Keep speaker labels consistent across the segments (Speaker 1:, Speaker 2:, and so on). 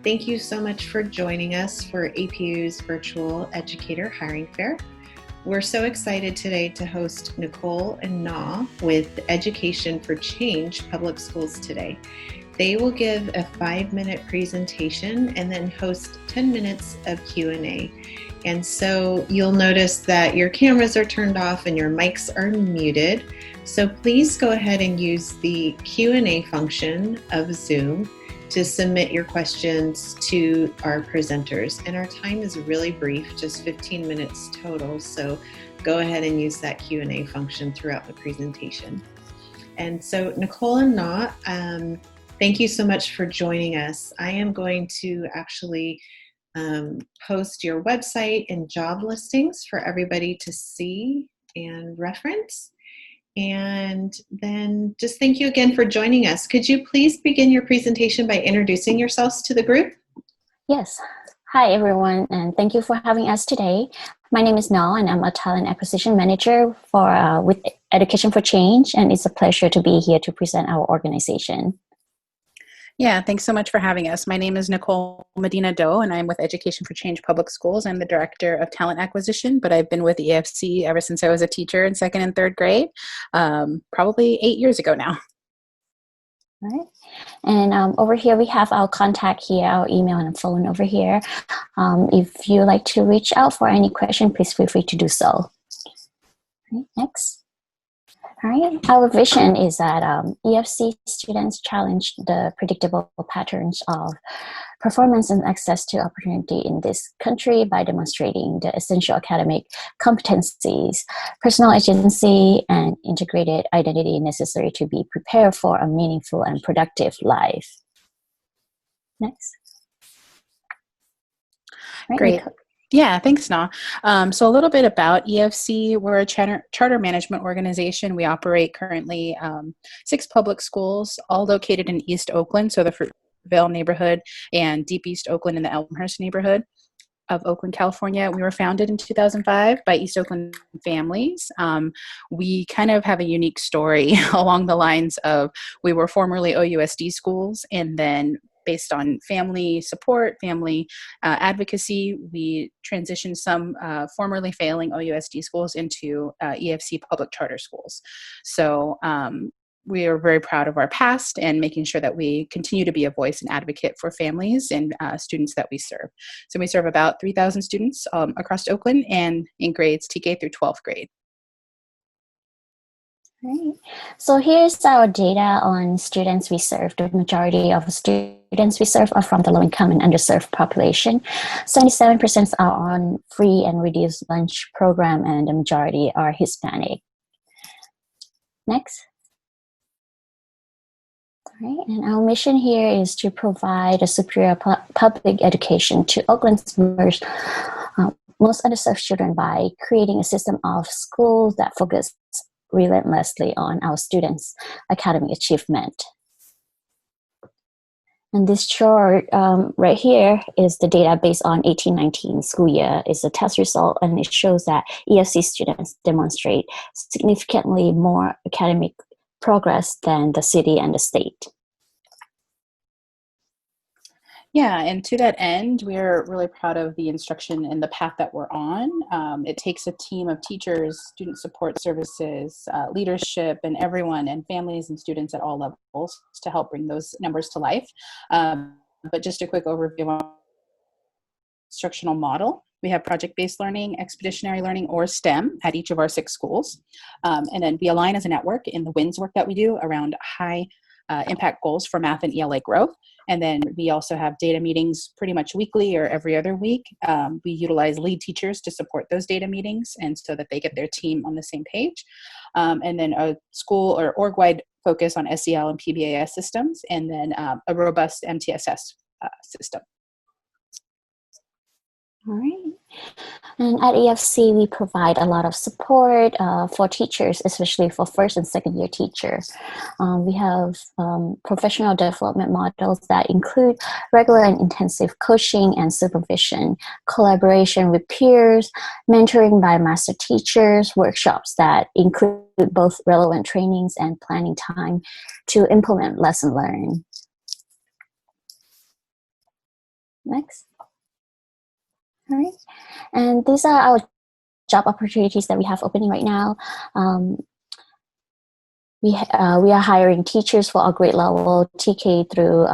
Speaker 1: Thank you so much for joining us for APU's virtual Educator Hiring Fair. We're so excited today to host Nicole and Na with Education for Change Public Schools today. They will give a 5-minute presentation and then host 10 minutes of Q&A. And so you'll notice that your cameras are turned off and your mics are muted. So please go ahead and use the Q&A function of Zoom to submit your questions to our presenters. And our time is really brief, just 15 minutes total. So go ahead and use that Q&A function throughout the presentation. And so Nicole and Na, thank you so much for joining us. I am going to actually post your website and job listings for everybody to see and reference. And then just thank you again for joining us. Could you please begin your presentation by introducing yourselves to the group?
Speaker 2: Yes. Hi, everyone, and thank you for having us today. My name is Nal, and I'm a talent acquisition manager with Education for Change, and it's a pleasure to be here to present our organization.
Speaker 3: Yeah, thanks so much for having us. My name is Nicole Medina-Doe, and I'm with Education for Change Public Schools. I'm the Director of Talent Acquisition, but I've been with EFC ever since I was a teacher in 2nd and 3rd grade, probably 8 years ago now.
Speaker 2: All right. And over here, we have our contact here, our email and phone over here. If you like to reach out for any question, please feel free to do so. All right, next. All right. Our vision is that EFC students challenge the predictable patterns of performance and access to opportunity in this country by demonstrating the essential academic competencies, personal agency, and integrated identity necessary to be prepared for a meaningful and productive life. Next.
Speaker 3: Right, great. Yeah, thanks, Na. So a little bit about EFC. We're a charter management organization. We operate currently 6 public schools, all located in East Oakland, so the Fruitvale neighborhood, and Deep East Oakland in the Elmhurst neighborhood of Oakland, California. We were founded in 2005 by East Oakland families. We kind of have a unique story along the lines of we were formerly OUSD schools, and then based on family support, family advocacy, we transitioned some formerly failing OUSD schools into EFC public charter schools. So we are very proud of our past and making sure that we continue to be a voice and advocate for families and students that we serve. So we serve about 3,000 students across Oakland and in grades TK through 12th grade.
Speaker 2: Right. So here's our data on students we serve. The majority of students we serve are from the low-income and underserved population. 77% are on free and reduced lunch program, and the majority are Hispanic. Next. All right. And our mission here is to provide a superior public education to Oakland's most underserved children by creating a system of schools that focus relentlessly on our students' academic achievement. And this chart right here is the data based on 18-19 school year. It's a test result, and it shows that EFC students demonstrate significantly more academic progress than the city and the state.
Speaker 3: Yeah, and to that end, we're really proud of the instruction and the path that we're on. It takes a team of teachers, student support services, leadership, and everyone, and families and students at all levels to help bring those numbers to life. But just a quick overview of our instructional model. We have project-based learning, expeditionary learning, or STEM at each of our 6 schools. And then we align as a network in the WINS work that we do around high impact goals for math and ELA growth. And then we also have data meetings pretty much weekly or every other week. We utilize lead teachers to support those data meetings and so that they get their team on the same page. And then a school or org-wide focus on SEL and PBAS systems, and then a robust MTSS system.
Speaker 2: All right. And at EFC, we provide a lot of support for teachers, especially for 1st and 2nd year teachers. We have professional development models that include regular and intensive coaching and supervision, collaboration with peers, mentoring by master teachers, workshops that include both relevant trainings and planning time to implement lesson learned. Next. All right. And these are our job opportunities that we have opening right now. We are hiring teachers for our grade level, TK through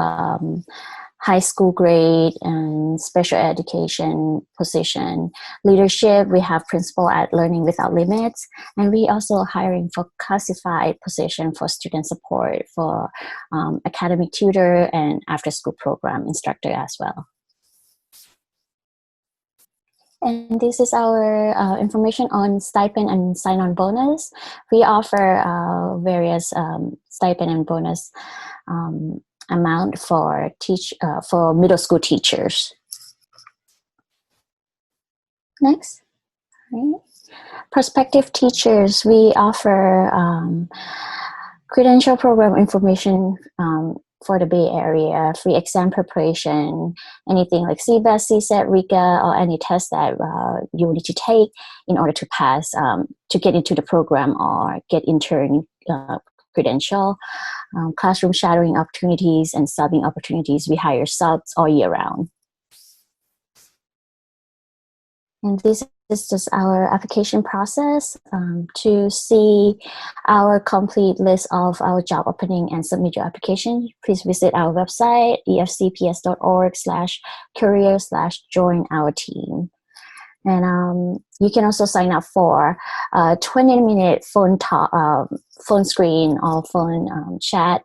Speaker 2: high school grade and special education position. Leadership, we have principal at Learning Without Limits, and we also hiring for classified position for student support for academic tutor and after school program instructor as well. And this is our information on stipend and sign-on bonus. We offer various stipend and bonus amount for middle school teachers. Next. Right. Prospective teachers, we offer credential program information for the Bay Area, free exam preparation, anything like CBEST, CSET, RICA, or any test that you will need to take in order to pass, to get into the program or get intern credential. Classroom shadowing opportunities and subbing opportunities. We hire subs all year round. And this is just our application process. To see our complete list of our job opening and submit your application, please visit our website, efcps.org/career/join our team. And you can also sign up for a 20-minute phone screen or phone chat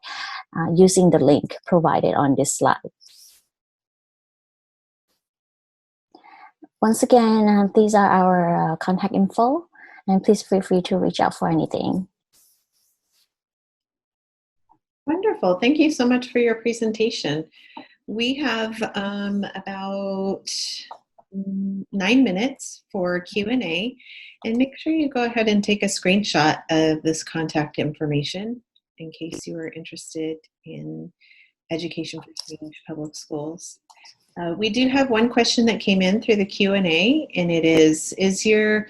Speaker 2: using the link provided on this slide. Once again, these are our contact info, and please feel free to reach out for anything.
Speaker 1: Wonderful. Thank you so much for your presentation. We have about 9 minutes for Q&A, and make sure you go ahead and take a screenshot of this contact information in case you are interested in Education for Change Public Schools. We do have one question that came in through the Q&A, and it is your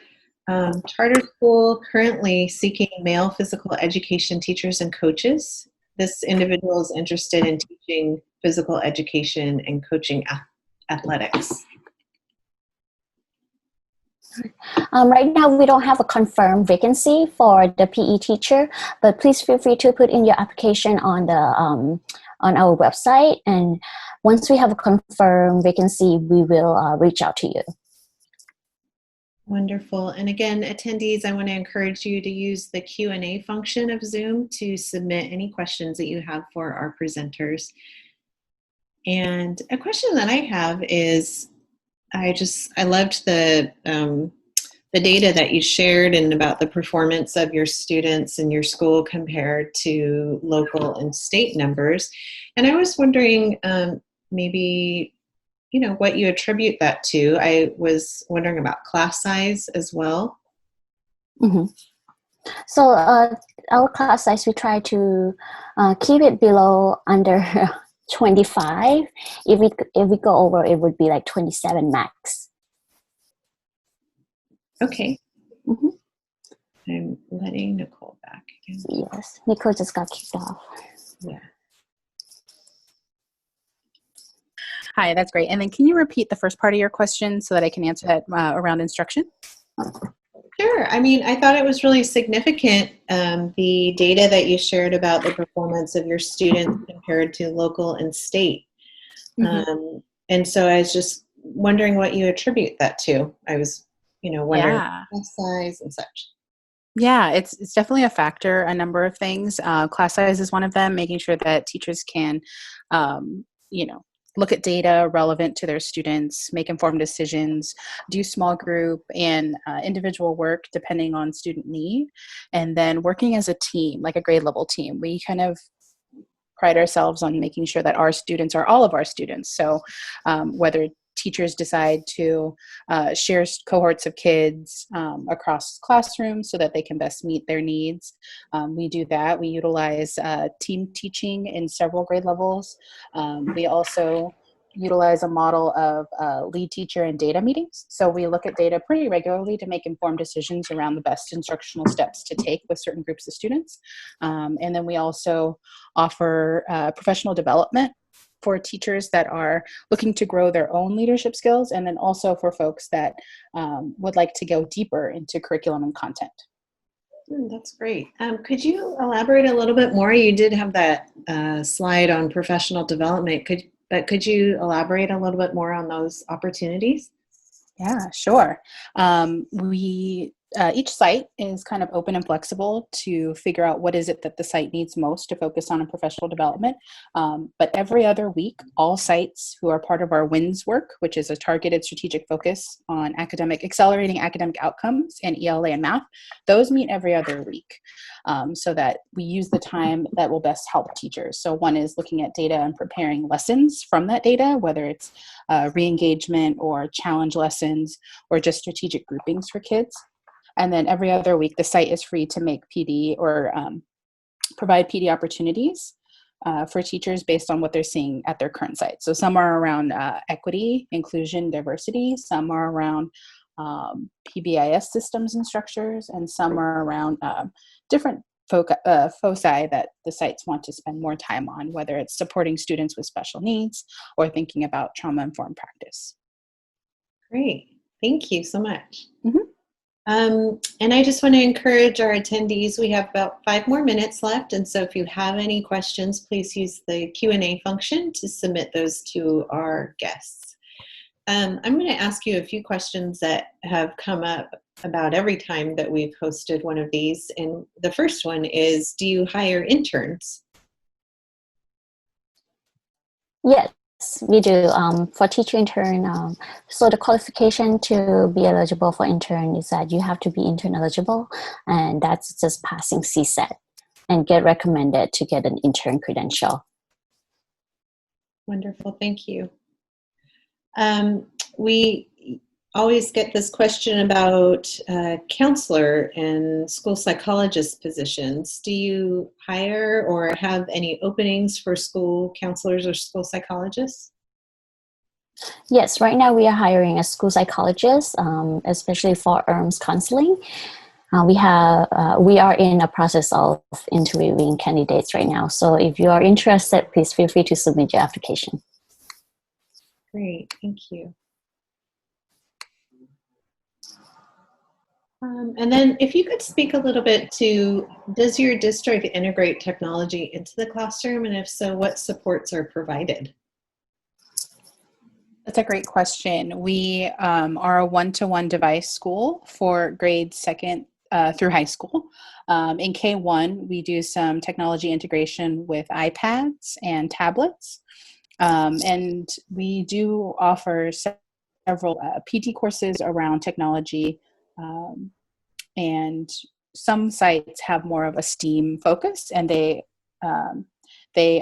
Speaker 1: charter school currently seeking male physical education teachers and coaches? This individual is interested in teaching physical education and coaching athletics.
Speaker 2: Right now, we don't have a confirmed vacancy for the PE teacher, but please feel free to put in your application on the on our website. And once we have a confirmed vacancy, we will reach out to you.
Speaker 1: Wonderful. And again, attendees, I want to encourage you to use the Q&A function of Zoom to submit any questions that you have for our presenters. And a question that I have is, I loved the data that you shared and about the performance of your students in your school compared to local and state numbers. And I was wondering maybe, what you attribute that to. I was wondering about class size as well.
Speaker 2: Mm-hmm. So our class size, we try to keep it below under 25. If we go over, it would be like 27 max.
Speaker 1: Okay.
Speaker 2: Mm-hmm.
Speaker 1: I'm letting Nicole back again.
Speaker 2: Yes, Nicole just got kicked off.
Speaker 1: Yeah.
Speaker 3: Hi, that's great. And then can you repeat the first part of your question so that I can answer that around instruction?
Speaker 1: Sure. I mean, I thought it was really significant, the data that you shared about the performance of your students compared to local and state. Mm-hmm. And so I was just wondering what you attribute that to. I was, wondering class size and such.
Speaker 3: Yeah, it's definitely a factor, a number of things. Class size is one of them, making sure that teachers can, look at data relevant to their students, make informed decisions, do small group and individual work depending on student need, and then working as a team, like a grade level team. We kind of pride ourselves on making sure that our students are all of our students. So whether teachers decide to share cohorts of kids across classrooms so that they can best meet their needs. We do that. We utilize team teaching in several grade levels. We also utilize a model of lead teacher and data meetings. So we look at data pretty regularly to make informed decisions around the best instructional steps to take with certain groups of students. And then we also offer professional development for teachers that are looking to grow their own leadership skills, and then also for folks that would like to go deeper into curriculum and content.
Speaker 1: That's great. Could you elaborate a little bit more? You did have that slide on professional development. Could you elaborate a little bit more on those opportunities?
Speaker 3: Yeah, sure. Each site is kind of open and flexible to figure out what is it that the site needs most to focus on in professional development. But every other week, all sites who are part of our WINS work, which is a targeted strategic focus on accelerating academic outcomes in ELA and math, those meet every other week, so that we use the time that will best help teachers. So one is looking at data and preparing lessons from that data, whether it's re-engagement or challenge lessons or just strategic groupings for kids. And then every other week, the site is free to make PD or provide PD opportunities for teachers based on what they're seeing at their current site. So some are around equity, inclusion, diversity. Some are around PBIS systems and structures, and some are around different foci that the sites want to spend more time on, whether it's supporting students with special needs or thinking about trauma-informed practice.
Speaker 1: Great. Thank you so much.
Speaker 3: Mm-hmm.
Speaker 1: And I just want to encourage our attendees. We have about 5 more minutes left, and so if you have any questions, please use the Q&A function to submit those to our guests. I'm going to ask you a few questions that have come up about every time that we've hosted one of these, and the first one is, do you hire interns?
Speaker 2: Yes, we do. For teacher intern, so the qualification to be eligible for intern is that you have to be intern eligible, and that's just passing CSAT and get recommended to get an intern credential.
Speaker 1: Wonderful, thank you. We always get this question about counselor and school psychologist positions. Do you hire or have any openings for school counselors or school psychologists?
Speaker 2: Yes, right now we are hiring a school psychologist, especially for ERMS counseling. We are in a process of interviewing candidates right now. So if you are interested, please feel free to submit your application.
Speaker 1: Great, thank you. And then if you could speak a little bit to, does your district integrate technology into the classroom? And if so, what supports are provided?
Speaker 3: That's a great question. We are a one-to-one device school for grades 2nd through high school. In K1, we do some technology integration with iPads and tablets. And we do offer several PT courses around technology. And some sites have more of a STEAM focus, and they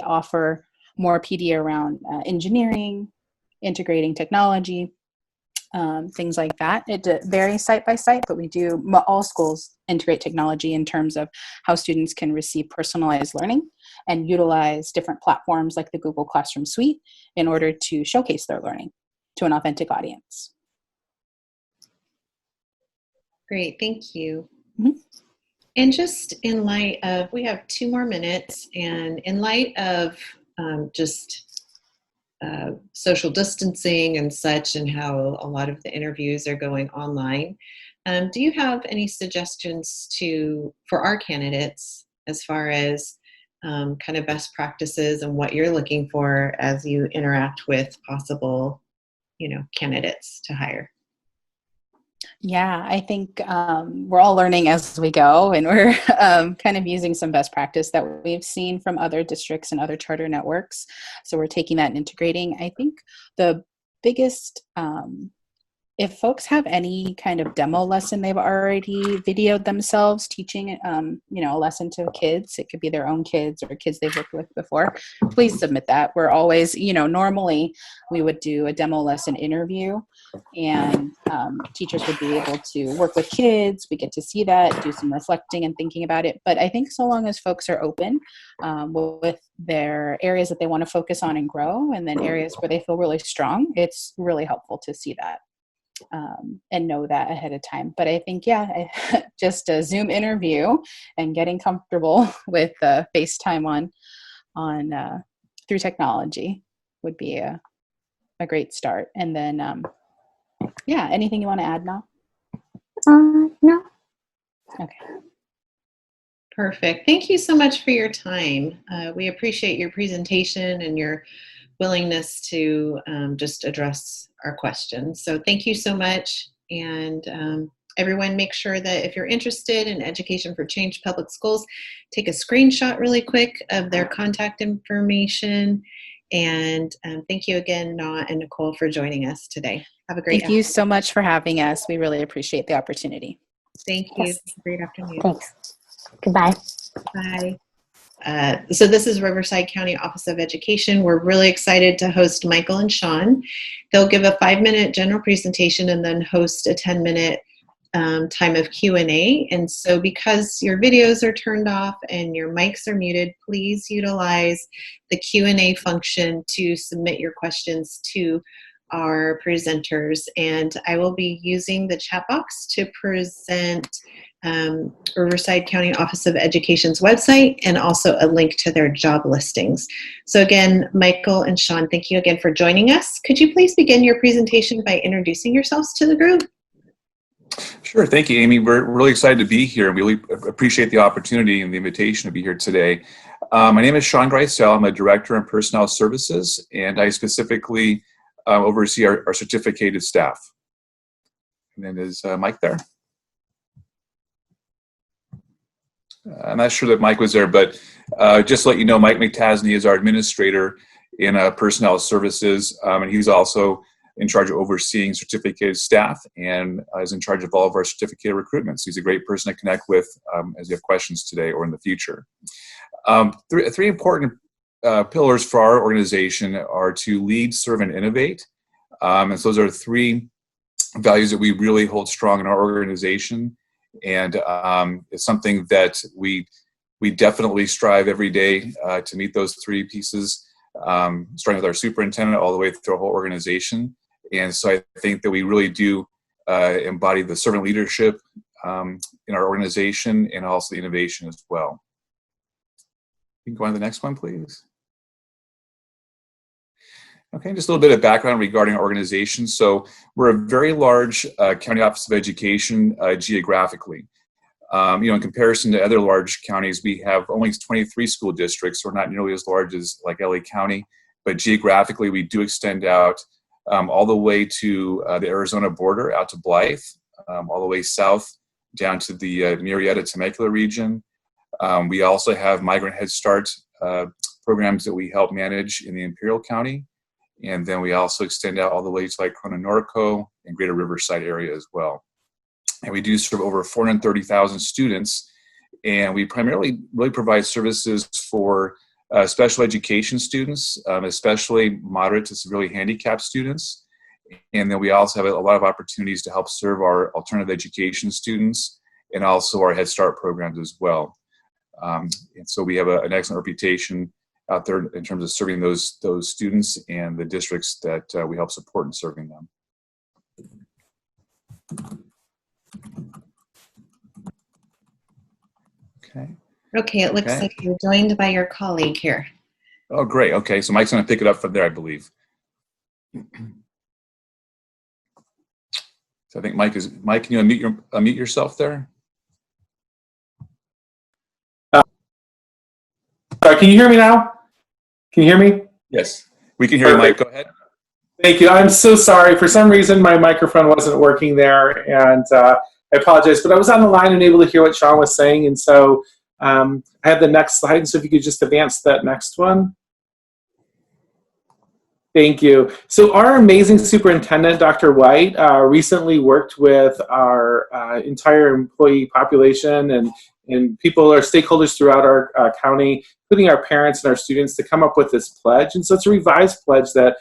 Speaker 3: offer more PD around engineering, integrating technology, things like that. It varies site by site, but we do, all schools integrate technology in terms of how students can receive personalized learning and utilize different platforms like the Google Classroom Suite in order to showcase their learning to an authentic audience.
Speaker 1: Great, thank you.
Speaker 3: Mm-hmm.
Speaker 1: And just in light of, we have 2 more minutes, and in light of social distancing and such, and how a lot of the interviews are going online, do you have any suggestions for our candidates as far as kind of best practices and what you're looking for as you interact with possible, candidates to hire?
Speaker 3: Yeah, I think we're all learning as we go, and we're kind of using some best practice that we've seen from other districts and other charter networks. So we're taking that and integrating. I think the biggest, if folks have any kind of demo lesson they've already videoed themselves teaching, a lesson to kids, it could be their own kids or kids they've worked with before, please submit that. We're always, normally we would do a demo lesson interview, and teachers would be able to work with kids. We get to see that, do some reflecting and thinking about it. But I think so long as folks are open with their areas that they want to focus on and grow, and then areas where they feel really strong, it's really helpful to see that. And know that ahead of time. But I think, just a Zoom interview and getting comfortable with FaceTime on through technology would be a great start. And then, yeah, anything you want to add now?
Speaker 2: No.
Speaker 3: Okay.
Speaker 1: Perfect. Thank you so much for your time. We appreciate your presentation and your willingness to just address our questions. So thank you so much. And everyone, make sure that if you're interested in Education for Change Public Schools, take a screenshot really quick of their contact information. And thank you again, Na and Nicole, for joining us today. Have a great
Speaker 3: Thank you so much for having us. We really appreciate the opportunity.
Speaker 1: Thank you.
Speaker 2: Yes.
Speaker 1: Great afternoon.
Speaker 2: Thanks. Goodbye.
Speaker 1: Bye. So this is Riverside County Office of Education. We're really excited to host Michael and Sean. They'll give a 5-minute general presentation and then host a 10-minute time of Q&A. And so because your videos are turned off and your mics are muted, please utilize the Q&A function to submit your questions to our presenters. And I will be using the chat box to present Riverside County Office of Education's website and also a link to their job listings. So again, Michael and Sean, thank you again for joining us. Could you please begin your presentation by introducing yourselves to the group?
Speaker 4: Sure. Thank you, Amy. We're really excited to be here. We really appreciate the opportunity and the invitation to be here today. My name is Sean Greisel. I'm a director in personnel services, and I specifically oversee our certificated staff. And then is Mike there? I'm not sure that Mike was there, but just to let you know, Mike McTasney is our administrator in personnel services, and he's also in charge of overseeing certificated staff and is in charge of all of our certificated recruitments. He's a great person to connect with as you have questions today or in the future. Three important pillars for our organization are to lead, serve, and innovate. And so those are three values that we really hold strong in our organization. And it's something that we definitely strive every day to meet those three pieces, starting with our superintendent all the way through our whole organization. And so I think that we really do embody the servant leadership in our organization and also the innovation as well. You can go on to the next one, please. Okay, just a little bit of background regarding our organization. So we're a very large county office of education geographically. In comparison to other large counties, we have only 23 school districts, so we're not nearly as large as like LA County, but geographically we do extend out all the way to the Arizona border, out to Blythe, all the way south down to the Murrieta-Temecula region. We also have Migrant Head Start programs that we help manage in the Imperial County. And then we also extend out all the way to like Corona Norco and Greater Riverside area as well. And we do serve over 430,000 students. And we primarily really provide services for special education students, especially moderate to severely handicapped students. And then we also have a lot of opportunities to help serve our alternative education students and also our Head Start programs as well. And so we have an excellent reputation out there in terms of serving those students and the districts that we help support in serving them.
Speaker 1: Okay, it looks like you're joined by your colleague here.
Speaker 4: Oh, great. Okay, so Mike's going to pick it up from there, I believe. So I think Mike, can you unmute yourself there?
Speaker 5: Sorry, can you hear me now? Can you hear me?
Speaker 4: Yes, we can hear you, Mike. Go ahead.
Speaker 5: Thank you. I'm so sorry. For some reason, my microphone wasn't working there, and I apologize. But I was on the line and able to hear what Sean was saying, and so I have the next slide. And so if you could just advance that next one. Thank you. So our amazing superintendent, Dr. White, recently worked with our entire employee population and people, our stakeholders throughout our county, including our parents and our students, to come up with this pledge. And so it's a revised pledge that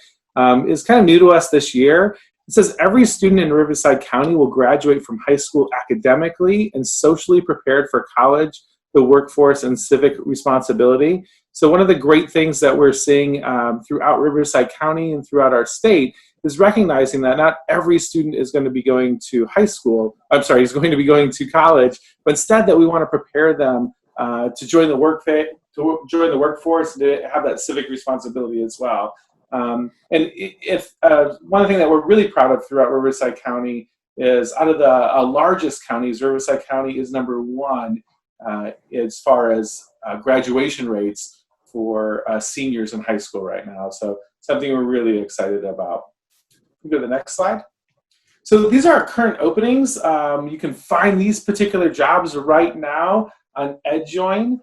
Speaker 5: is kind of new to us this year. It says every student in Riverside County will graduate from high school academically and socially prepared for college, the workforce, and civic responsibility. So one of the great things that we're seeing throughout Riverside County and throughout our state is recognizing that not every student is going to be going to is going to be going to college, but instead that we want to prepare them to join the workforce and to have that civic responsibility as well. One thing that we're really proud of throughout Riverside County is out of the largest counties, Riverside County is number one as far as graduation rates for seniors in high school right now. So something we're really excited about. We go to the next slide. So these are our current openings. You can find these particular jobs right now on EdJoin.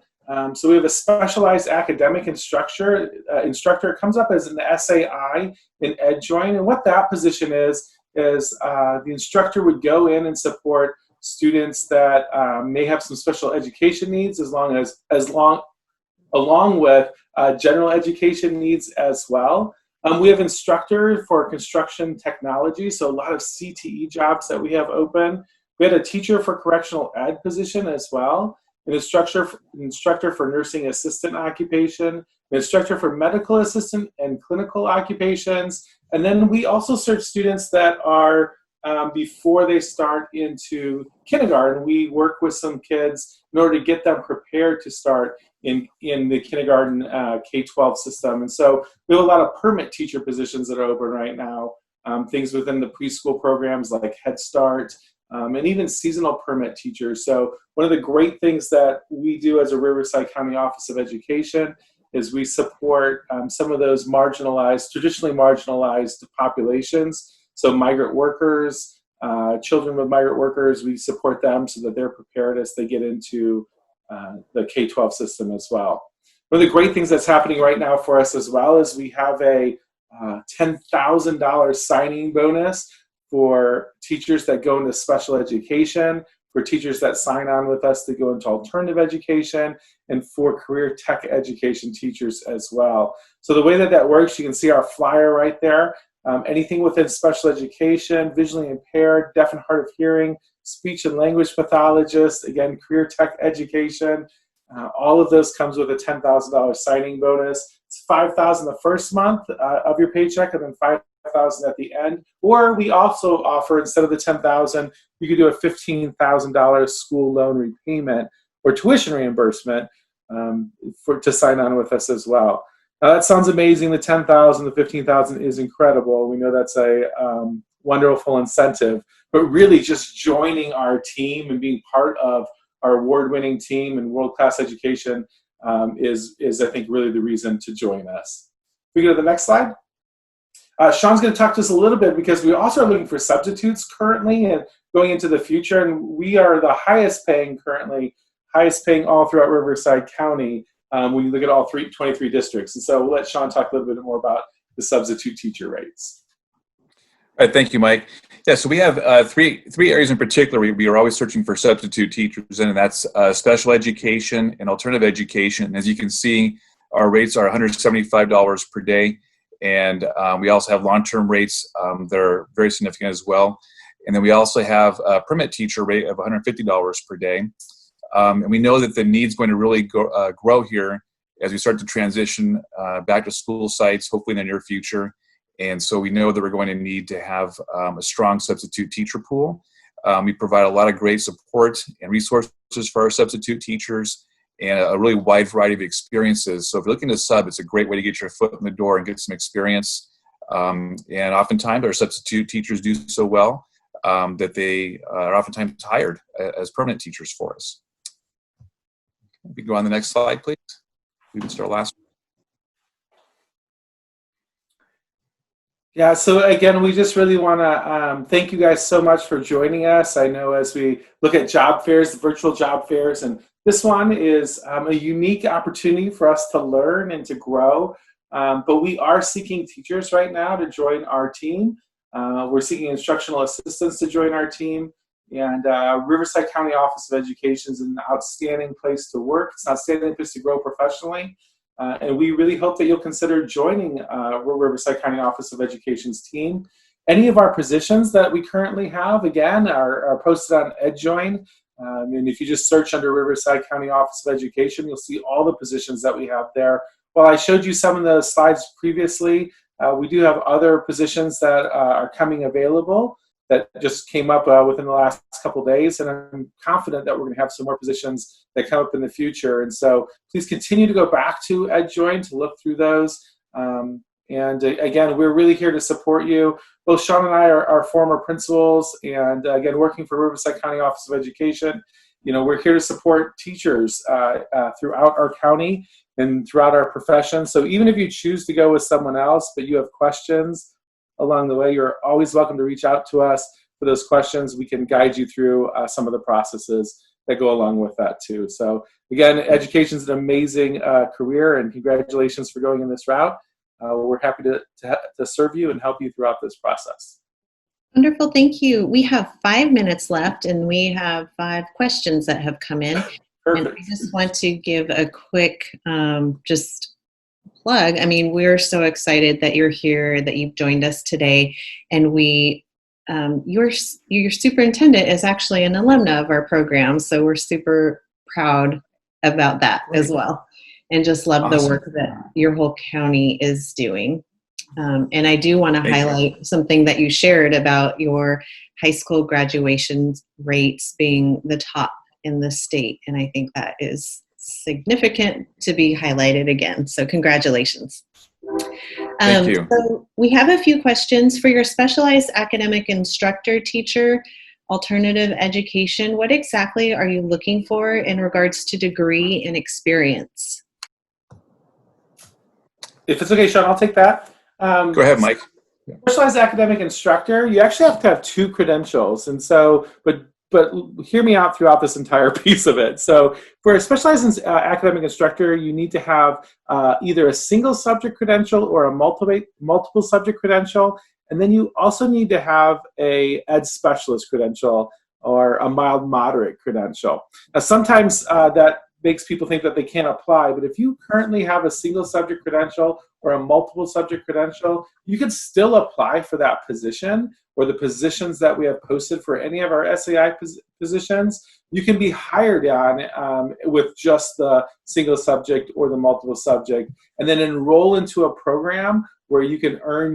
Speaker 5: So we have a specialized academic instructor. It comes up as an SAI in EdJoin. And what that position is the instructor would go in and support students that may have some special education needs along with general education needs as well. We have instructor for construction technology, so a lot of CTE jobs that we have open. We had a teacher for correctional ed position as well, an instructor for nursing assistant occupation, an instructor for medical assistant and clinical occupations, and then we also search students that are before they start into kindergarten. We work with some kids in order to get them prepared to start in the kindergarten K-12 system. And so we have a lot of permit teacher positions that are open right now, things within the preschool programs like Head Start, and even seasonal permit teachers. So one of the great things that we do as a Riverside County Office of Education is we support some of those traditionally marginalized populations. So migrant workers, children with migrant workers, we support them so that they're prepared as they get into the K-12 system as well. One of the great things that's happening right now for us as well is we have a $10,000 signing bonus for teachers that go into special education, for teachers that sign on with us to go into alternative education, and for career tech education teachers as well. So the way that works, you can see our flyer right there. Anything within special education, visually impaired, deaf and hard of hearing, speech and language pathologist, again, career tech education, all of those comes with a $10,000 signing bonus. It's $5,000 the first month of your paycheck, and then $5,000 at the end. Or we also offer, instead of the $10,000, you could do a $15,000 school loan repayment or tuition reimbursement to sign on with us as well. That sounds amazing. The $10,000, the $15,000 is incredible. We know that's a wonderful incentive, but really just joining our team and being part of our award-winning team and world-class education is, I think, really the reason to join us. We go to the next slide. Sean's going to talk to us a little bit because we also are looking for substitutes currently and going into the future, and we are the highest paying all throughout Riverside County when you look at all 23 districts. And so we'll let Sean talk a little bit more about the substitute teacher rates.
Speaker 4: All right, thank you, Mike. Yeah, so we have three areas in particular we are always searching for substitute teachers in, and that's special education and alternative education. And as you can see, our rates are $175 per day, and we also have long-term rates that are very significant as well. And then we also have a permit teacher rate of $150 per day. And we know that the need's going to really grow here as we start to transition back to school sites, hopefully in the near future. And so we know that we're going to need to have a strong substitute teacher pool. We provide a lot of great support and resources for our substitute teachers and a really wide variety of experiences. So if you're looking to sub, it's a great way to get your foot in the door and get some experience. And oftentimes our substitute teachers do so well that they are oftentimes hired as permanent teachers for us. We can go on the next slide, please. We can start last.
Speaker 5: Yeah, so again, we just really want to thank you guys so much for joining us. I know as we look at job fairs, the virtual job fairs, and this one is a unique opportunity for us to learn and to grow. But we are seeking teachers right now to join our team. We're seeking instructional assistants to join our team. And Riverside County Office of Education is an outstanding place to work. It's an outstanding place to grow professionally. And we really hope that you'll consider joining Riverside County Office of Education's team. Any of our positions that we currently have, again, are posted on EdJoin. And if you just search under Riverside County Office of Education, you'll see all the positions that we have there. While I showed you some of the slides previously, we do have other positions that are coming available that just came up within the last couple days, and I'm confident that we're going to have some more positions that come up in the future. And so please continue to go back to EdJoin to look through those, and And again, we're really here to support you. Both Sean and I are former principals, and again, working for Riverside County Office of Education. We're here to support teachers throughout our county and throughout our profession. So even if you choose to go with someone else, but you have questions along the way, you're always welcome to reach out to us for those questions. We can guide you through some of the processes that go along with that too. So again, education is an amazing career, and congratulations for going in this route. We're happy to serve you and help you throughout this process.
Speaker 1: Wonderful, thank you. We have 5 minutes left, and we have 5 questions that have come in.
Speaker 5: Perfect.
Speaker 1: And I just want to give a quick just plug. I mean, we're so excited that you're here, that you've joined us today, and your superintendent is actually an alumna of our program, so we're super proud about that as well, and just love the work that your whole county is doing. And I do want to highlight something that you shared about your high school graduation rates being the top in the state, and I think that is significant to be highlighted again. So congratulations.
Speaker 4: Thank you.
Speaker 1: So we have a few questions for your specialized academic instructor teacher, alternative education. What exactly are you looking for in regards to degree and experience?
Speaker 5: If it's okay, Sean, I'll take that.
Speaker 4: Go ahead, Mike.
Speaker 5: Specialized academic instructor, you actually have to have 2 credentials. And so, but hear me out throughout this entire piece of it. So for a specialized academic instructor, you need to have either a single subject credential or a multiple subject credential. And then you also need to have a ed specialist credential or a mild moderate credential. Now, sometimes that makes people think that they can't apply, but if you currently have a single subject credential or a multiple subject credential, you can still apply for that position or the positions that we have posted for any of our SAI positions. You can be hired on with just the single subject or the multiple subject, and then enroll into a program where you can earn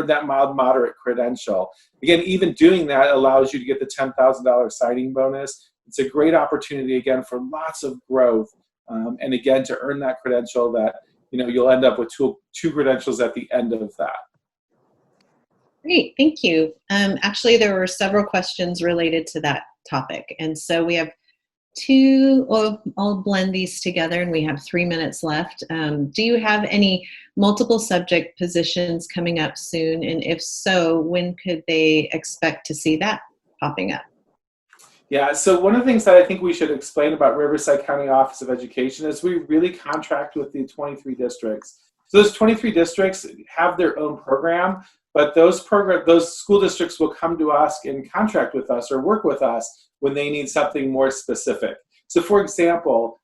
Speaker 5: that mild moderate credential. Again, even doing that allows you to get the $10,000 signing bonus. It's a great opportunity, again, for lots of growth. And again, to earn that credential that, you'll end up with two credentials at the end of that.
Speaker 1: Great, thank you. Actually, there were several questions related to that topic. And so we have 2, I'll blend these together, and we have 3 minutes left. Do you have any multiple subject positions coming up soon? And if so, when could they expect to see that popping up?
Speaker 5: Yeah, so one of the things that I think we should explain about Riverside County Office of Education is we really contract with the 23 districts. So those 23 districts have their own program, but those school districts will come to us and contract with us or work with us when they need something more specific. So for example,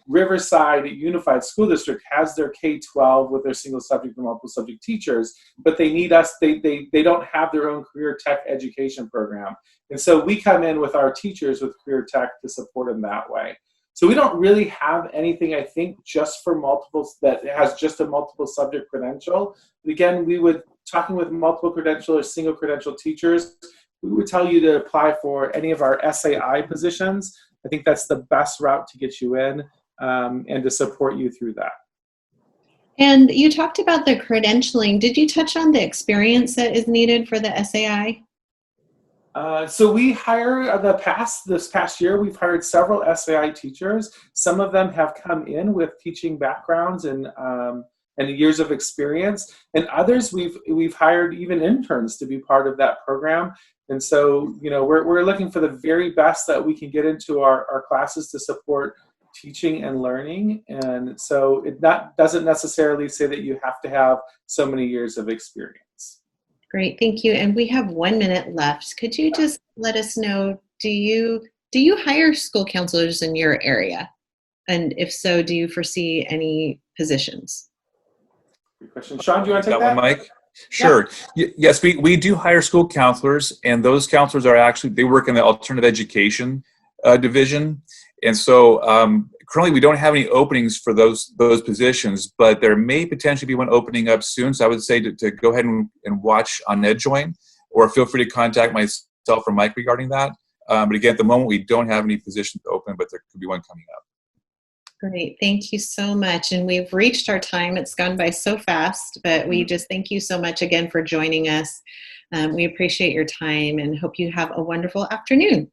Speaker 5: Riverside Unified School District has their K-12 with their single subject and multiple subject teachers, but they need us, they don't have their own career tech education program. And so we come in with our teachers with career tech to support them that way. So we don't really have anything, I think, just for multiples that has just a multiple subject credential. But again, talking with multiple credential or single credential teachers, we would tell you to apply for any of our SAI positions. I think that's the best route to get you in and to support you through that.
Speaker 1: And you talked about the credentialing. Did you touch on the experience that is needed for the SAI?
Speaker 5: So we hire this past year, we've hired several SAI teachers. Some of them have come in with teaching backgrounds and years of experience, and others we've hired even interns to be part of that program. And so, we're looking for the very best that we can get into our classes to support teaching and learning. And so it doesn't necessarily say that you have to have so many years of experience.
Speaker 1: Great, thank you. And we have 1 minute left. Could you just let us know, do you hire school counselors in your area? And if so, do you foresee any positions?
Speaker 5: Good question. Sean, do you want to take that?
Speaker 4: One, Mike? Sure. Yeah. Yes, we do hire school counselors, and those counselors they work in the alternative education division. And so currently we don't have any openings for those positions, but there may potentially be one opening up soon. So I would say to go ahead and watch on EdJoin, or feel free to contact myself or Mike regarding that. But again, at the moment we don't have any positions open, but there could be one coming up.
Speaker 1: Great. Thank you so much. And we've reached our time. It's gone by so fast, but we just thank you so much again for joining us. We appreciate your time and hope you have a wonderful afternoon.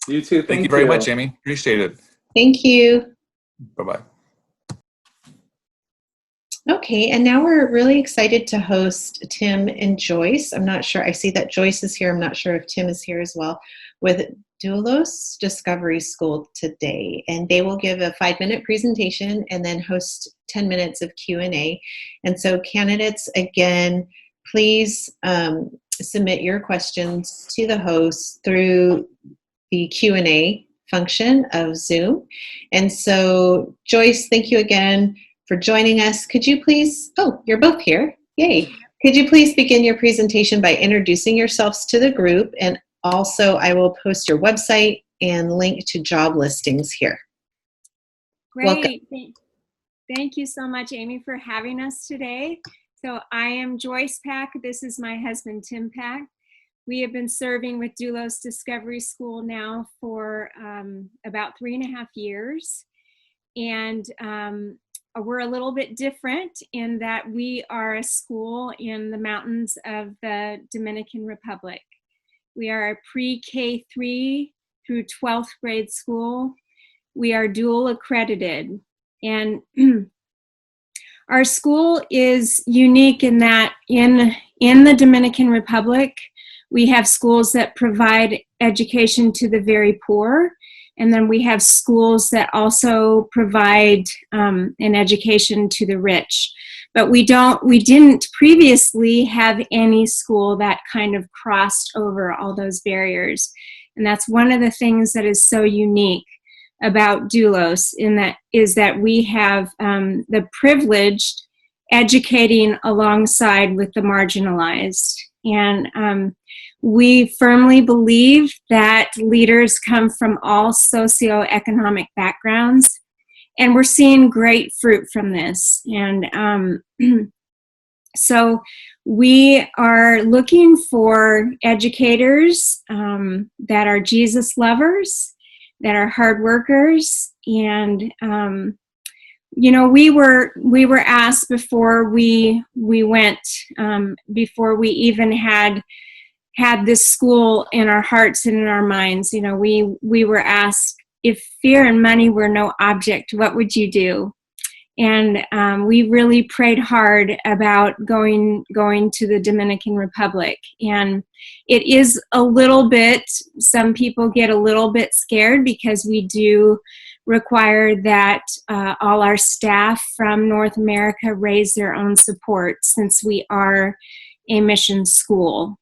Speaker 5: You too.
Speaker 4: Thank you very much, Amy. Appreciate it.
Speaker 1: Thank you.
Speaker 4: Bye-bye.
Speaker 1: Okay, and now we're really excited to host Tim and Joyce. I'm not sure, I see that Joyce is here. I'm not sure if Tim is here as well, with Doulos Discovery School today. And they will give a 5-minute presentation and then host 10 minutes of Q&A. And so candidates, again, please submit your questions to the host through the Q&A function of Zoom. And so Joyce, thank you again for joining us. Could you please, oh, you're both here. Yay. Could you please begin your presentation by introducing yourselves to the group? And also I will post your website and link to job listings here.
Speaker 6: Great. Thank you so much, Amy, for having us today. So I am Joyce Pack. This is my husband, Tim Pack. We have been serving with Doulos Discovery School now for about 3.5 years. And we're a little bit different in that we are a school in the mountains of the Dominican Republic. We are a pre-K3 through 12th grade school. We are dual accredited. And our school is unique in that in the Dominican Republic, we have schools that provide education to the very poor. And then we have schools that also provide an education to the rich. But we didn't previously have any school that kind of crossed over all those barriers. And that's one of the things that is so unique about Doulos is that we have the privileged educating alongside with the marginalized. And we firmly believe that leaders come from all socioeconomic backgrounds, and we're seeing great fruit from this. And so we are looking for educators that are Jesus lovers, that are hard workers, and you know, we were asked before we went, before we even had this school in our hearts and in our minds. You know, we were asked, if fear and money were no object, what would you do? And we really prayed hard about going to the Dominican Republic. And it is a little bit, some people get a little bit scared because we do require that all our staff from North America raise their own support, since we are a mission school.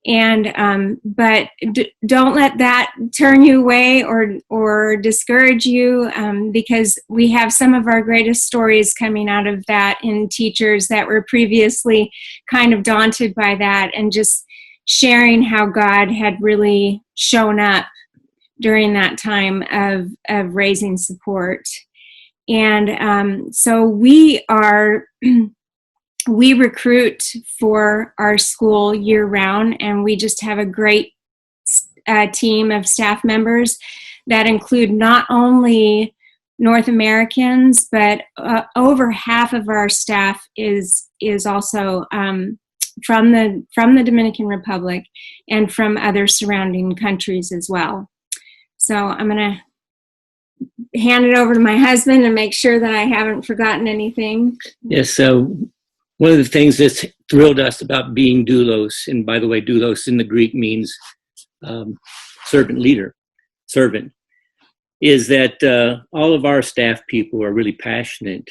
Speaker 6: And but don't let that turn you away or discourage you, because we have some of our greatest stories coming out of that in teachers that were previously kind of daunted by that, and just sharing how God had really shown up during that time of raising support. And so we recruit for our school year round, and we just have a great team of staff members that include not only North Americans, but over half of our staff is also from the Dominican Republic and from other surrounding countries as well. So I'm going to hand it over to my husband and make sure that I haven't forgotten anything.
Speaker 7: Yes, so one of the things that's thrilled us about being doulos, and by the way, doulos in the Greek means servant leader, servant, is that all of our staff people are really passionate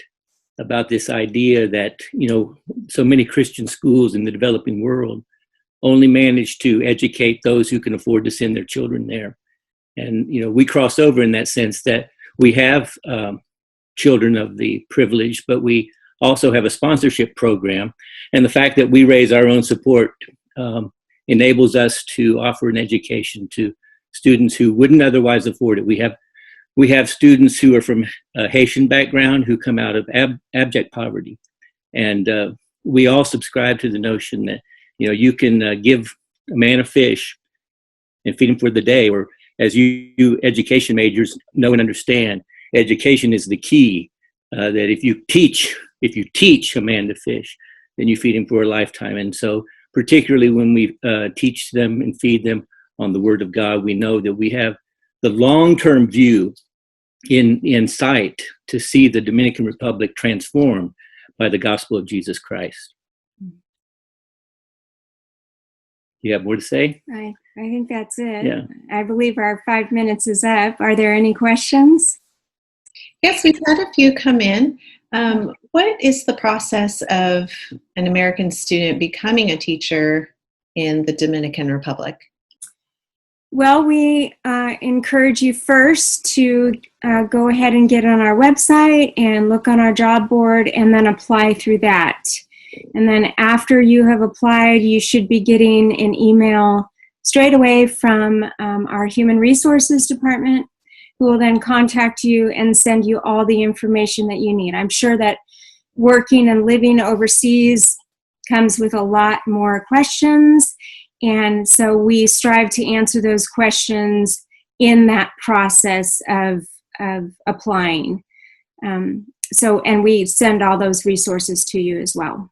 Speaker 7: about this idea that, you know, so many Christian schools in the developing world only manage to educate those who can afford to send their children there. And, you know, we cross over in that sense that we have children of the privileged, but we also have a sponsorship program. And the fact that we raise our own support enables us to offer an education to students who wouldn't otherwise afford it. We have students who are from a Haitian background who come out of abject poverty. And we all subscribe to the notion that, you know, you can give a man a fish and feed him for the day, or as you education majors know and understand, education is the key. That if you teach a man to fish, then you feed him for a lifetime. And so, particularly when we teach them and feed them on the Word of God, we know that we have the long-term view in sight to see the Dominican Republic transformed by the gospel of Jesus Christ. You have more to say?
Speaker 6: I think that's it.
Speaker 7: Yeah.
Speaker 6: I believe our 5 minutes is up. Are there any questions?
Speaker 1: Yes, we've had a few come in. What is the process of an American student becoming a teacher in the Dominican Republic?
Speaker 6: Well, we encourage you first to go ahead and get on our website and look on our job board and then apply through that. And then after you have applied, you should be getting an email straight away from our Human Resources Department, who will then contact you and send you all the information that you need. I'm sure that working and living overseas comes with a lot more questions, and so we strive to answer those questions in that process of applying. And we send all those resources to you as well.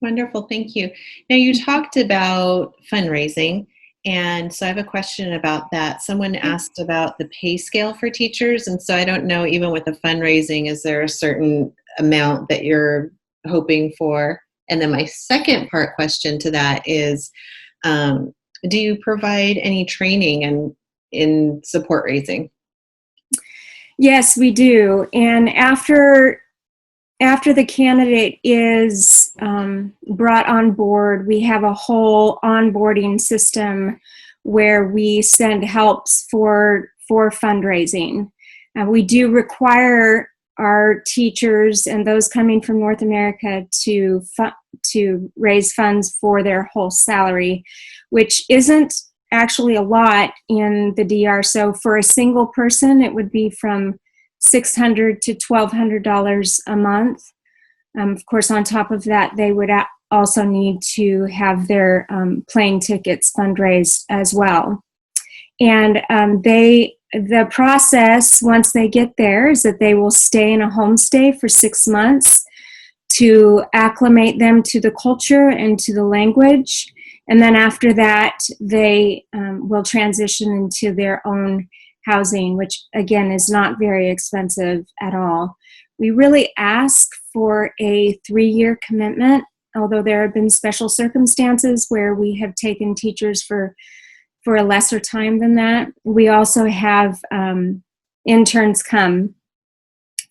Speaker 1: Wonderful, thank you. Now, you talked about fundraising, and so I have a question about that. Someone asked about the pay scale for teachers, and so I don't know, even with the fundraising, is there a certain amount that you're hoping for? And then my second part question to that is, do you provide any training in support raising?
Speaker 6: Yes, we do. And after the candidate is brought on board, we have a whole onboarding system where we send helps for fundraising. We do require our teachers and those coming from North America to raise funds for their whole salary, which isn't actually a lot in the DR. So for a single person, it would be from $600 to $1,200 a month. Of course, on top of that, they would also need to have their plane tickets fundraised as well. And the process, once they get there, is that they will stay in a homestay for 6 months to acclimate them to the culture and to the language. And then after that, they will transition into their own housing, which again is not very expensive at all. We really ask for a 3-year commitment, although there have been special circumstances where we have taken teachers for a lesser time than that. We also have interns come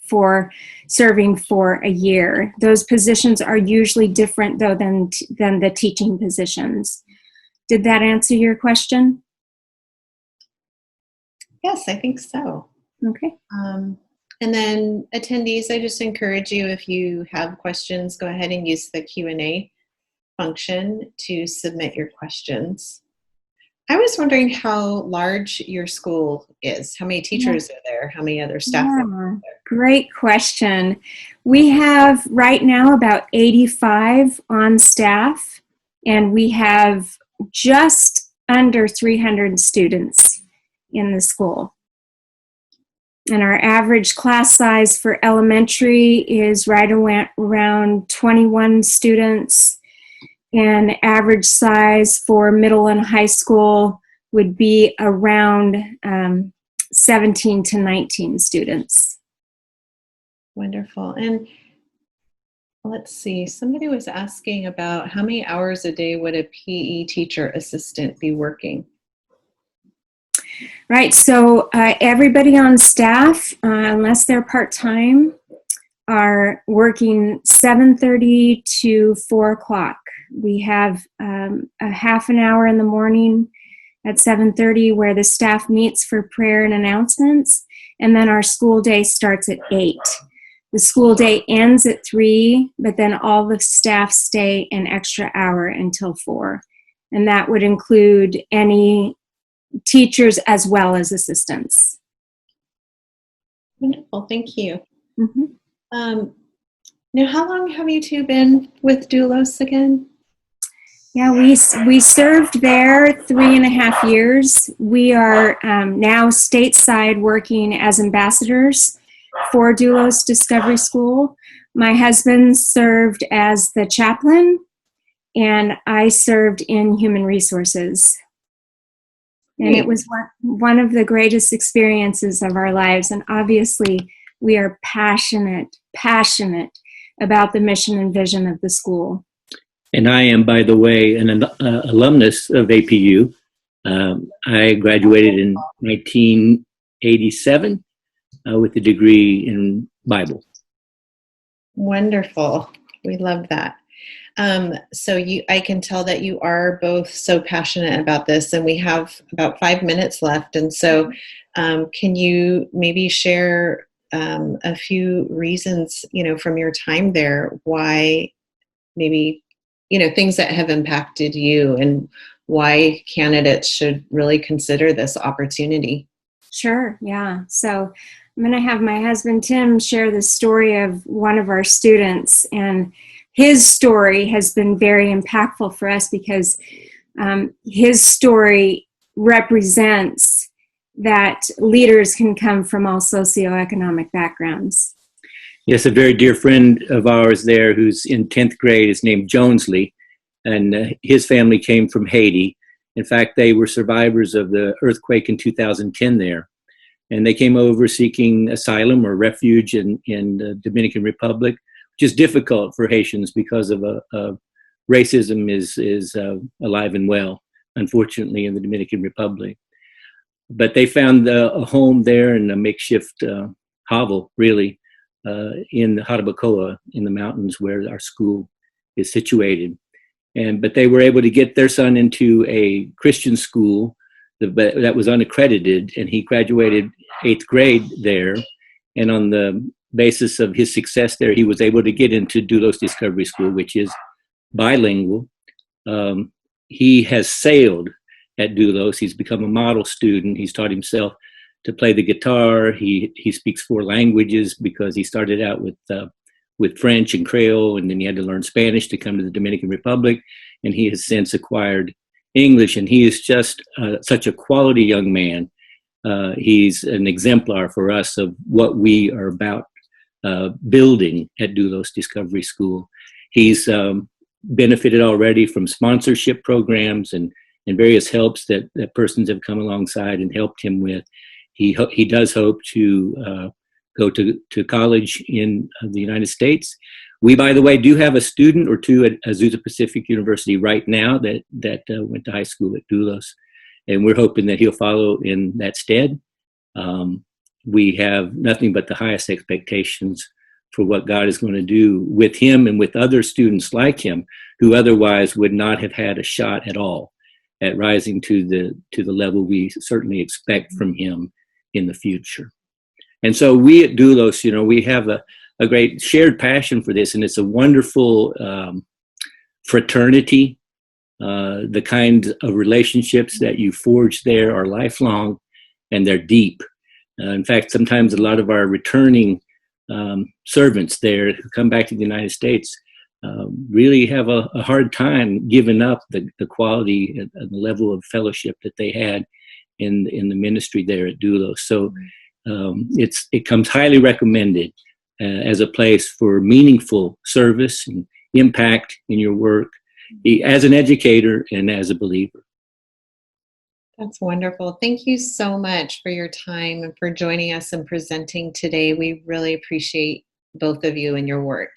Speaker 6: for serving for a year. Those positions are usually different, though, than the teaching positions. Did that answer your question?
Speaker 1: Yes, I think so.
Speaker 6: Okay.
Speaker 1: And then attendees, I just encourage you, if you have questions, go ahead and use the Q&A function to submit your questions. I was wondering how large your school is. How many teachers are there? How many other staff are there?
Speaker 6: Great question. We have right now about 85 on staff, and we have just under 300 students in the school. And our average class size for elementary is right around 21 students. And average size for middle and high school would be around 17 to 19 students.
Speaker 1: Wonderful. And let's see, somebody was asking about how many hours a day would a PE teacher assistant be working?
Speaker 6: Right, so everybody on staff, unless they're part-time, are working 7:30 to 4 o'clock. We have a half an hour in the morning at 7:30 where the staff meets for prayer and announcements, and then our school day starts at 8. The school day ends at 3, but then all the staff stay an extra hour until 4. And that would include any teachers as well as assistants.
Speaker 1: Wonderful, thank you.
Speaker 6: Mm-hmm.
Speaker 1: Now, how long have you two been with Doulos again?
Speaker 6: Yeah, we served there 3.5 years. We are now stateside working as ambassadors for Doulos Discovery School. My husband served as the chaplain, and I served in human resources. And it was one of the greatest experiences of our lives. And obviously, we are passionate about the mission and vision of the school.
Speaker 7: And I am, by the way, an alumnus of APU. I graduated in 1987 with a degree in Bible.
Speaker 1: Wonderful. We love that. So I can tell that you are both so passionate about this, and we have about 5 minutes left. And so can you maybe share a few reasons, from your time there, why maybe, things that have impacted you and why candidates should really consider this opportunity?
Speaker 6: Sure, yeah. So I'm going to have my husband, Tim, share the story of one of our students. And his story has been very impactful for us because his story represents that leaders can come from all socioeconomic backgrounds.
Speaker 7: Yes, a very dear friend of ours there who's in 10th grade is named Jonesley, and his family came from Haiti. In fact, they were survivors of the earthquake in 2010 there. And they came over seeking asylum or refuge in the Dominican Republic, which is difficult for Haitians because of racism is alive and well, unfortunately, in the Dominican Republic. But they found a home there in a makeshift hovel, really, in Jarabacoa, in the mountains where our school is situated. But they were able to get their son into a Christian school that was unaccredited, and he graduated 8th grade there. And on the basis of his success there, he was able to get into Doulos Discovery School, which is bilingual. He has sailed at Doulos. He's become a model student. He's taught himself to play the guitar. He speaks 4 languages because he started out with French and Creole, and then he had to learn Spanish to come to the Dominican Republic. And he has since acquired English, and he is just such a quality young man. He's an exemplar for us of what we are about building at Doulos Discovery School. He's benefited already from sponsorship programs and various helps that persons have come alongside and helped him with. He does hope to go to college in the United States. We, by the way, do have a student or two at Azusa Pacific University right now that went to high school at Doulos, and we're hoping that he'll follow in that stead. We have nothing but the highest expectations for what God is going to do with him and with other students like him who otherwise would not have had a shot at all at rising to the level we certainly expect from him in the future. And so we at Doulos, we have a great shared passion for this, and it's a wonderful fraternity. The kinds of relationships that you forge there are lifelong, and they're deep. In fact, sometimes a lot of our returning servants there who come back to the United States really have a hard time giving up the quality and the level of fellowship that they had in the ministry there at Doulos. So it comes highly recommended as a place for meaningful service and impact in your work as an educator and as a believer.
Speaker 1: That's wonderful. Thank you so much for your time and for joining us and presenting today. We really appreciate both of you and your work.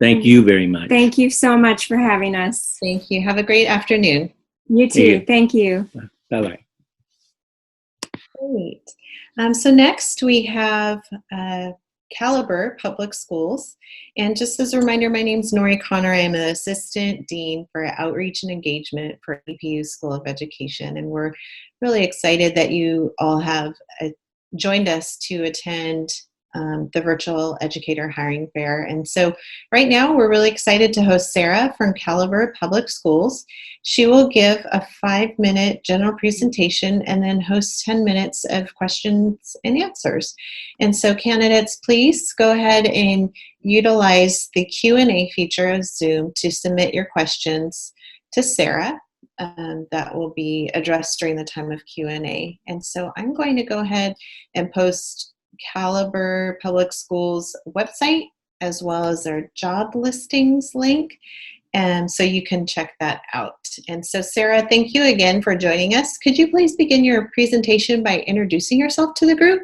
Speaker 7: Thank you very much.
Speaker 6: Thank you so much for having us.
Speaker 1: Thank you. Have a great afternoon.
Speaker 6: You too. Thank you.
Speaker 7: Bye-bye.
Speaker 1: Great. So next we have Caliber Public Schools. And just as a reminder, my name is Nori Connor. I am an Assistant Dean for Outreach and Engagement for APU School of Education. And we're really excited that you all have joined us to attend the virtual educator hiring fair. And so right now we're really excited to host Sarah from Caliber Public Schools. She will give a 5-minute general presentation and then host 10 minutes of questions and answers. And so candidates, please go ahead and utilize the Q&A feature of Zoom to submit your questions to Sarah. That will be addressed during the time of Q&A. And so I'm going to go ahead and post Caliber Public Schools website as well as their job listings link. And so you can check that out. And so Sarah, thank you again for joining us. Could you please begin your presentation by introducing yourself to the group?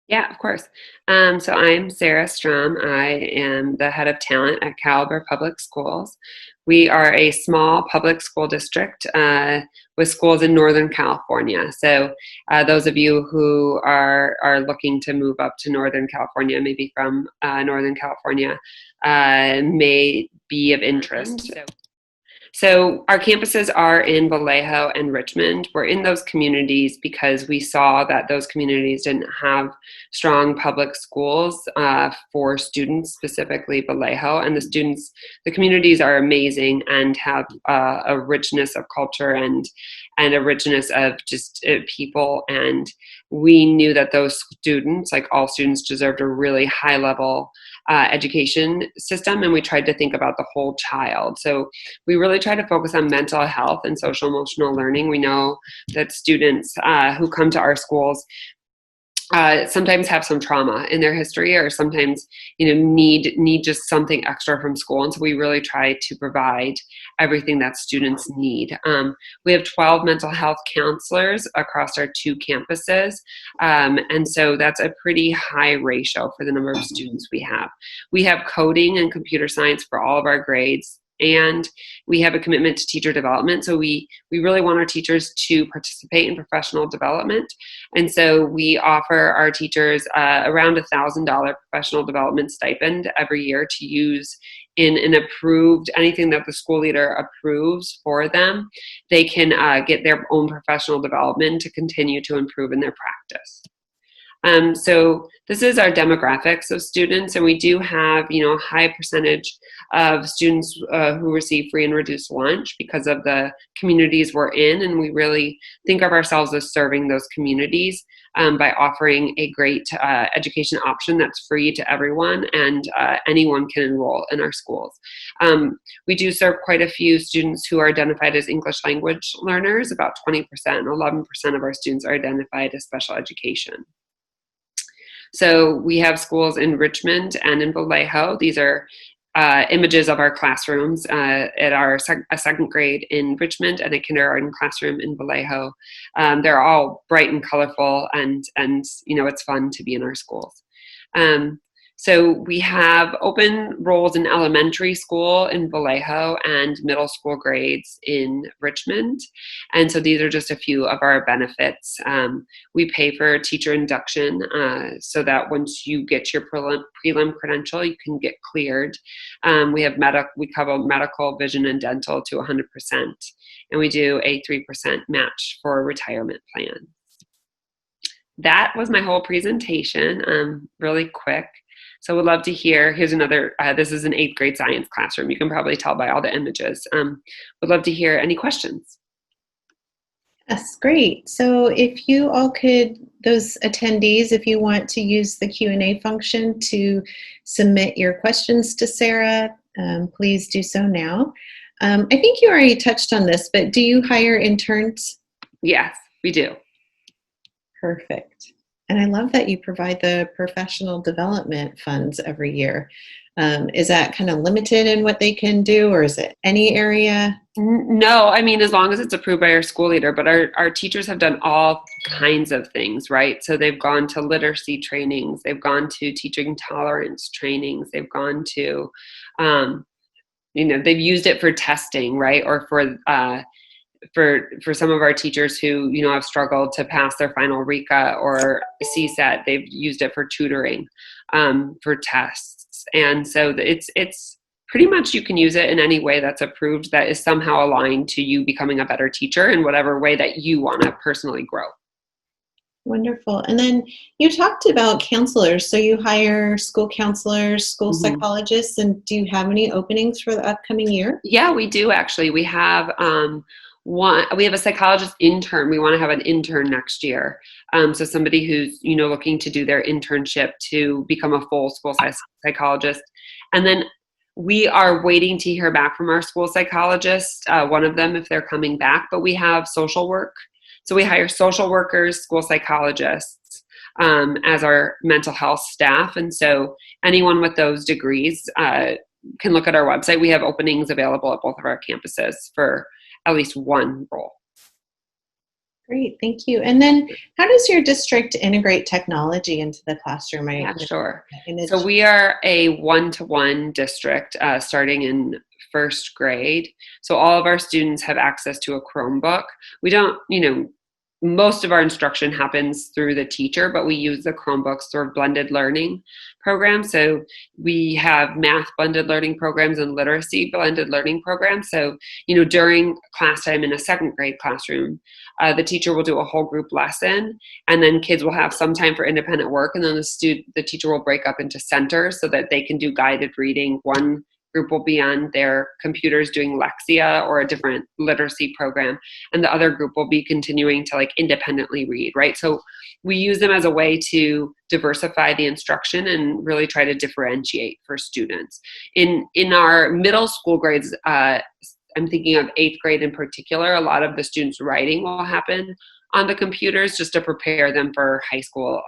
Speaker 8: Yeah, of course. So I'm Sarah Strum. I am the head of talent at Caliber Public Schools. We are a small public school district with schools in Northern California. So those of you who are looking to move up to Northern California, maybe from Northern California, may be of interest. So our campuses are in Vallejo and Richmond. We're in those communities because we saw that those communities didn't have strong public schools for students, specifically Vallejo. And the communities are amazing and have a richness of culture and a richness of just people. And we knew that those students, like all students, deserved a really high level education system, and we tried to think about the whole child. So we really try to focus on mental health and social emotional learning. We know that students who come to our schools sometimes have some trauma in their history, or sometimes need just something extra from school. And so we really try to provide everything that students need. We have 12 mental health counselors across our 2 campuses. And so that's a pretty high ratio for the number of students we have. We have coding and computer science for all of our grades. And we have a commitment to teacher development. So we really want our teachers to participate in professional development. And so we offer our teachers around $1,000 professional development stipend every year to use in an approved, anything that the school leader approves for them. They can get their own professional development to continue to improve in their practice. So this is our demographics of students, and we do have, a high percentage of students who receive free and reduced lunch because of the communities we're in, and we really think of ourselves as serving those communities by offering a great education option that's free to everyone, and anyone can enroll in our schools. We do serve quite a few students who are identified as English language learners. About 20%, 11% of our students are identified as special education. So we have schools in Richmond and in Vallejo. These are images of our classrooms at a second grade in Richmond and a kindergarten classroom in Vallejo. They're all bright and colorful, and it's fun to be in our schools. So we have open roles in elementary school in Vallejo and middle school grades in Richmond. And so these are just a few of our benefits. We pay for teacher induction so that once you get your prelim credential, you can get cleared. We cover medical, vision, and dental to 100%. And we do a 3% match for retirement plans. That was my whole presentation, really quick. So we'd love to hear, here's another, this is an 8th grade science classroom. You can probably tell by all the images. Would love to hear any questions.
Speaker 1: Yes, great. So if you all could, those attendees, if you want to use the Q&A function to submit your questions to Sarah, please do so now. I think you already touched on this, but do you hire interns?
Speaker 8: Yes, we do.
Speaker 1: Perfect. And I love that you provide the professional development funds every year. Is that kind of limited in what they can do, or is it any area?
Speaker 8: No, I mean, as long as it's approved by our school leader, but our teachers have done all kinds of things, right? So they've gone to literacy trainings, they've gone to teaching tolerance trainings, they've gone to, they've used it for testing, right? Or for some of our teachers who, have struggled to pass their final RECA or CSAT, they've used it for tutoring, for tests. And so it's pretty much, you can use it in any way that's approved that is somehow aligned to you becoming a better teacher in whatever way that you want to personally grow.
Speaker 1: Wonderful. And then you talked about counselors. So you hire school counselors, school psychologists, and do you have any openings for the upcoming year?
Speaker 8: Yeah, we do actually. We have we have a psychologist intern. We want to have an intern next year. So somebody who's, looking to do their internship to become a full school psychologist. And then we are waiting to hear back from our school psychologists, one of them if they're coming back, but we have social work. So we hire social workers, school psychologists as our mental health staff. And so anyone with those degrees can look at our website. We have openings available at both of our campuses for at least one role.
Speaker 1: Great, thank you. And then how does your district integrate technology into the classroom?
Speaker 8: Yeah, sure. So we are a one-to-one district starting in first grade. So all of our students have access to a Chromebook. We don't, most of our instruction happens through the teacher, but we use the Chromebooks through blended learning programs. So we have math blended learning programs and literacy blended learning programs. So, during class time in a second grade classroom, the teacher will do a whole group lesson, and then kids will have some time for independent work. And then the teacher will break up into centers so that they can do guided reading. One group will be on their computers doing Lexia or a different literacy program, and the other group will be continuing to independently read, right? So we use them as a way to diversify the instruction and really try to differentiate for students. In our middle school grades, I'm thinking of 8th grade in particular, a lot of the students' writing will happen on the computers just to prepare them for high school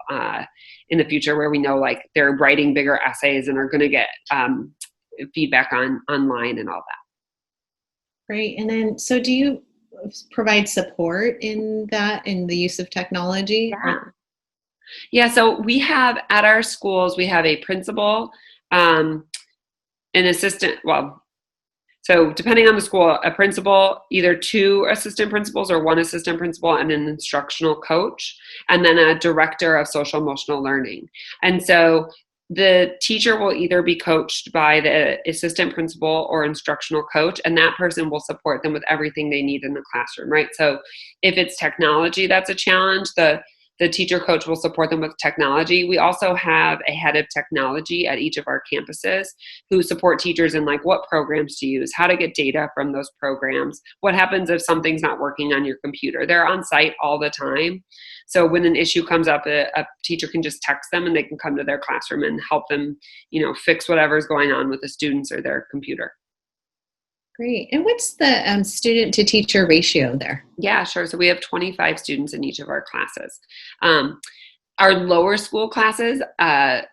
Speaker 8: in the future, where we know they're writing bigger essays and are going to get feedback online and all that.
Speaker 1: Great. And then, so do you provide support in the use of technology?
Speaker 8: Yeah. So we have at our schools, we have a principal, an assistant. So depending on the school, a principal, either 2 assistant principals or 1 assistant principal and an instructional coach, and then a director of social emotional learning. And so the teacher will either be coached by the assistant principal or instructional coach, and that person will support them with everything they need in the classroom, right? So if it's technology that's a challenge, the teacher coach will support them with technology. We also have a head of technology at each of our campuses who support teachers in what programs to use, how to get data from those programs, what happens if something's not working on your computer. They're on site all the time. So when an issue comes up, a teacher can just text them and they can come to their classroom and help them, fix whatever's going on with the students or their computer.
Speaker 1: Great. And what's the student to teacher ratio there?
Speaker 8: Yeah, sure. So we have 25 students in each of our classes. Our lower school classes,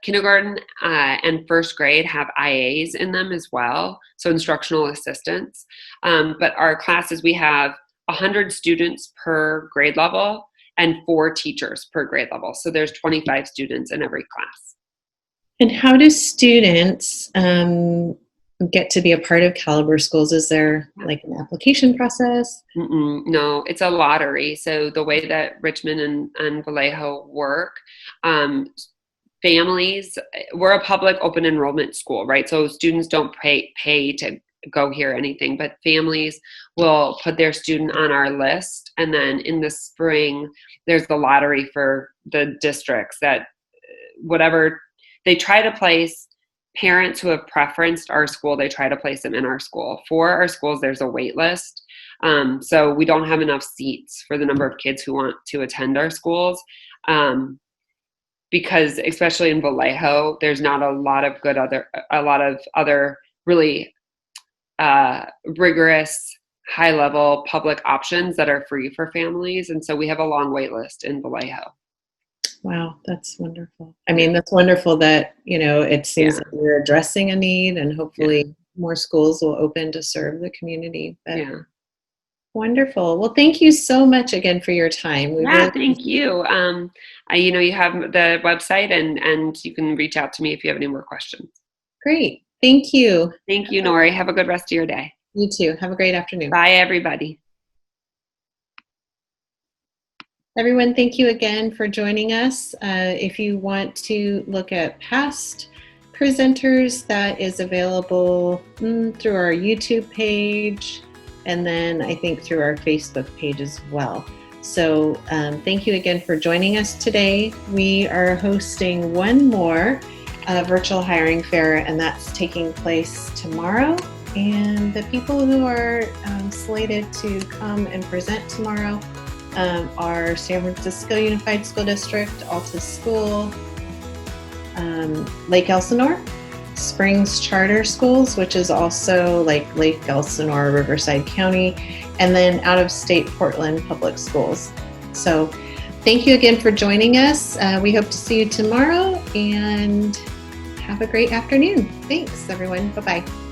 Speaker 8: kindergarten and first grade, have IAs in them as well, so instructional assistants. But our classes, we have 100 students per grade level and 4 teachers per grade level. So there's 25 students in every class.
Speaker 1: And how do students get to be a part of Caliber Schools? Is there an application process?
Speaker 8: No, it's a lottery. So the way that Richmond and Vallejo work, families, we're a public open enrollment school, right? So students don't pay to go here or anything, but families will put their student on our list. And then in the spring, there's the lottery for the districts that whatever they try to place. Parents who have preferenced our school, they try to place them in our school. For our schools, there's a wait list. So we don't have enough seats for the number of kids who want to attend our schools. Because especially in Vallejo, there's not a lot of other really rigorous, high-level public options that are free for families. And so we have a long wait list in Vallejo.
Speaker 1: Wow, that's wonderful. I mean, that's wonderful that, it seems like we're addressing a need, and hopefully more schools will open to serve the community. But wonderful. Well, thank you so much again for your time.
Speaker 8: Thank you. You have the website and you can reach out to me if you have any more questions.
Speaker 1: Great. Thank you.
Speaker 8: Thank you, Nori. Have a good rest of your day.
Speaker 1: You too. Have a great afternoon.
Speaker 8: Bye, everybody.
Speaker 1: Everyone, thank you again for joining us. If you want to look at past presenters, that is available through our YouTube page, and then I think through our Facebook page as well. So thank you again for joining us today. We are hosting one more virtual hiring fair, and that's taking place tomorrow. And the people who are slated to come and present tomorrow are San Francisco Unified School District, Altus School, Lake Elsinore, Springs Charter Schools, which is also like Lake Elsinore, Riverside County, and then out of state Portland Public Schools. So thank you again for joining us. We hope to see you tomorrow, and have a great afternoon. Thanks, everyone. Bye-bye.